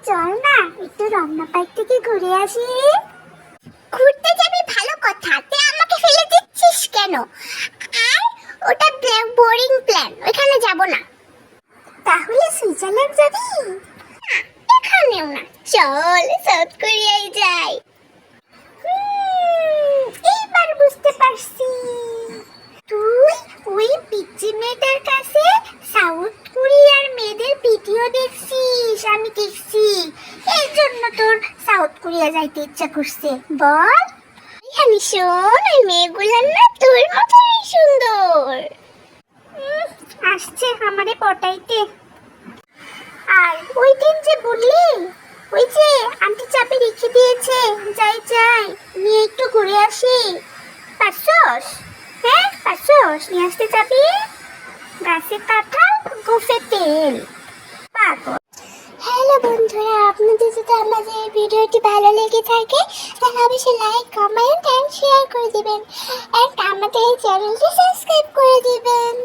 চল না একটু রমনা পার্ক থেকে ঘুরে আসি। ঘুরতে যাবি ভালো কথা, তুই আমাকে ফেলে দিচ্ছিস কেন? আর ওটা বোরিং প্ল্যান, ওখানে যাব না। তাহলে সুইজারল্যান্ড যাবি? না, এখানেও না, চল সাউথ কোরিয়ায় যাই। এইবার বুঝতে পারছি, তুই ওই পিচ্চি মেয়েটার কাছে সাউথ কোরিয়ার মেয়েদের ভিডিও দেখছিস। আমি দেখছি, এই জন্য তোর সাউথ কোরিয়া যাইতে ইচ্ছা করছে। বল আমি শোন, ওই মেয়েগুলার না তোর মতনই সুন্দর। আসছে আমারে পটাইতে। আর ওই দিন যে বললি, ওই যে আন্টি চাপে রেখে দিয়েছে, যাই যাই নিয়ে একটু ঘুরে আসি। পারছস? হ্যাঁ পারছস, নিয়ে আসতে যাবি? গাছে কাঁঠাল গোফে তেল। পাগল। হ্যালো বন্ধুরা, আপনাদের যদি আমাদের এই ভিডিওটি ভালো লেগে থাকে তাহলে অবশ্যই লাইক, কমেন্ট এন্ড শেয়ার করে দিবেন, এন্ড আমাদের এই চ্যানেলটি সাবস্ক্রাইব করে দিবেন।